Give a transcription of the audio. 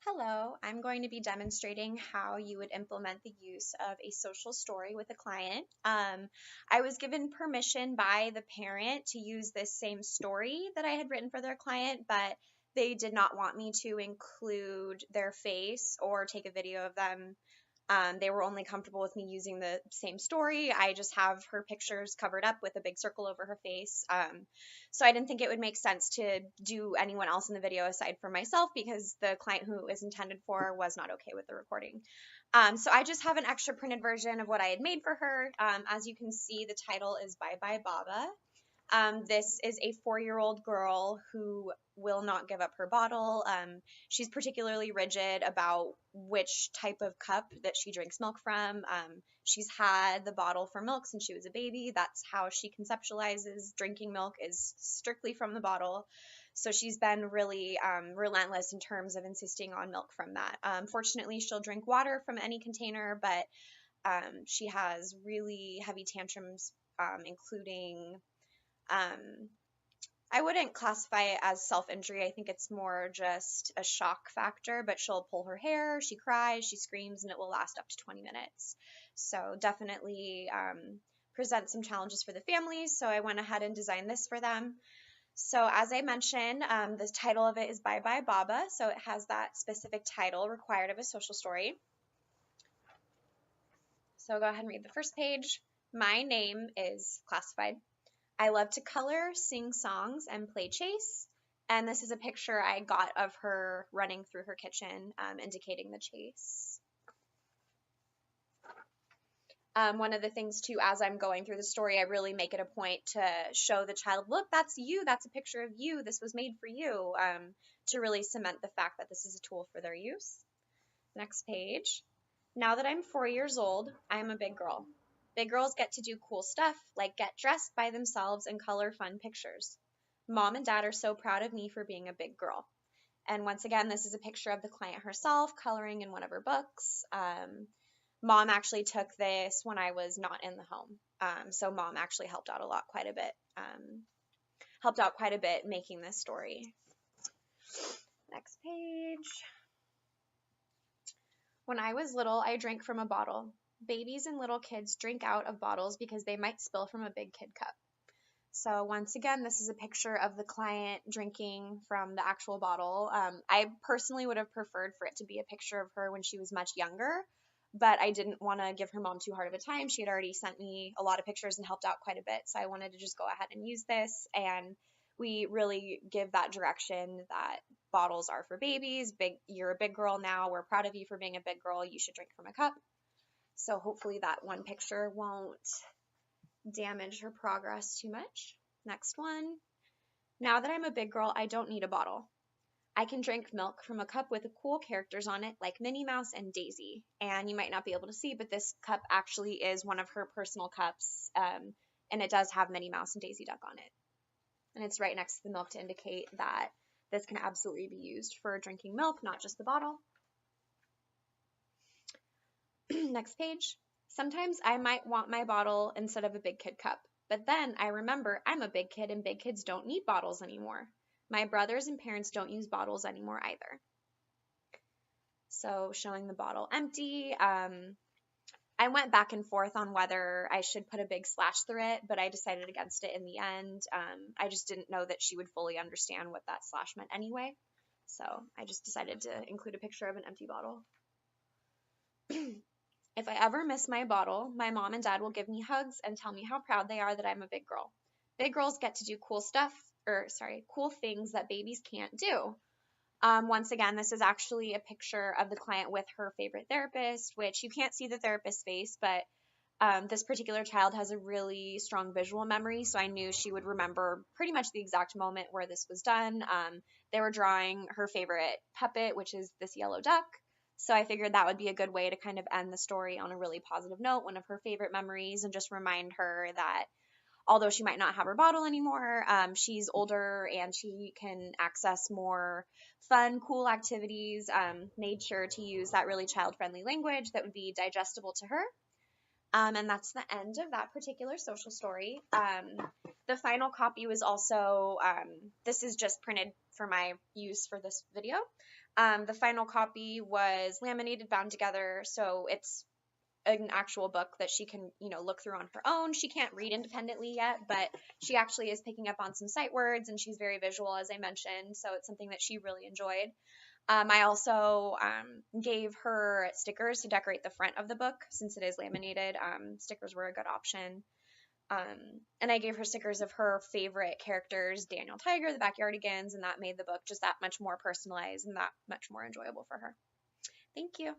Hello, I'm going to be demonstrating how you would implement the use of a social story with a client. I was given permission by the parent to use this same story that I had written for their client, but they did not want me to include their face or take a video of them. They were only comfortable with me using the same story. I just have her pictures covered up with a big circle over her face. So I didn't think it would make sense to do anyone else in the video aside from myself because the client who it was intended for was not okay with the recording. So I just have an extra printed version of what I had made for her. As you can see, the title is Bye Bye Baba. This is a 4-year-old girl who will not give up her bottle. She's particularly rigid about which type of cup that she drinks milk from. She's had the bottle for milk since she was a baby. That's how she conceptualizes drinking milk, is strictly from the bottle. So she's been really relentless in terms of insisting on milk from that. Fortunately, she'll drink water from any container, but she has really heavy tantrums, including I wouldn't classify it as self-injury. I think it's more just a shock factor, but she'll pull her hair, she cries, she screams, and it will last up to 20 minutes. So definitely present some challenges for the families. So I went ahead and designed this for them. So as I mentioned, the title of it is Bye Bye Baba. So it has that specific title required of a social story. So I'll go ahead and read the first page. My name is classified. I love to color, sing songs, and play chase. And this is a picture I got of her running through her kitchen, indicating the chase. One of the things too, as I'm going through the story, I really make it a point to show the child, look, that's you, that's a picture of you, this was made for you, to really cement the fact that this is a tool for their use. Next page. Now that I'm 4 years old, I'm a big girl. Big girls get to do cool stuff, like get dressed by themselves and color fun pictures. Mom and dad are so proud of me for being a big girl. And once again, this is a picture of the client herself coloring in one of her books. Mom actually took this when I was not in the home. So mom actually helped out quite a bit making this story. Next page. When I was little, I drank from a bottle. Babies and little kids drink out of bottles because they might spill from a big kid cup. So once again, this is a picture of the client drinking from the actual bottle. I personally would have preferred for it to be a picture of her when she was much younger, but I didn't want to give her mom too hard of a time. She had already sent me a lot of pictures and helped out quite a bit, so I wanted to just go ahead and use this, and we really give that direction that bottles are for babies. You're a big girl now. We're proud of you for being a big girl. You should drink from a cup. So hopefully that one picture won't damage her progress too much. Next one. Now that I'm a big girl, I don't need a bottle. I can drink milk from a cup with cool characters on it like Minnie Mouse and Daisy. And you might not be able to see, but this cup actually is one of her personal cups, and it does have Minnie Mouse and Daisy Duck on it. And it's right next to the milk to indicate that this can absolutely be used for drinking milk, not just the bottle. Next page. Sometimes I might want my bottle instead of a big kid cup, but then I remember I'm a big kid and big kids don't need bottles anymore. My brothers and parents don't use bottles anymore either. So showing the bottle empty. I went back and forth on whether I should put a big slash through it, but I decided against it in the end. I just didn't know that she would fully understand what that slash meant anyway. So I just decided to include a picture of an empty bottle. If I ever miss my bottle, my mom and dad will give me hugs and tell me how proud they are that I'm a big girl. Big girls get to do cool things that babies can't do. Once again, this is actually a picture of the client with her favorite therapist, which you can't see the therapist's face, but this particular child has a really strong visual memory, so I knew she would remember pretty much the exact moment where this was done. They were drawing her favorite puppet, which is this yellow duck. So I figured that would be a good way to kind of end the story on a really positive note, one of her favorite memories, and just remind her that although she might not have her bottle anymore, she's older and she can access more fun, cool activities. Made sure to use that really child-friendly language that would be digestible to her. And that's the end of that particular social story. The final copy was also, this is just printed for my use for this video. The final copy was laminated, bound together, so it's an actual book that she can, look through on her own. She can't read independently yet, but she actually is picking up on some sight words, and she's very visual, as I mentioned, so it's something that she really enjoyed. I also gave her stickers to decorate the front of the book since it is laminated. Stickers were a good option. And I gave her stickers of her favorite characters, Daniel Tiger, the Backyardigans, and that made the book just that much more personalized and that much more enjoyable for her. Thank you.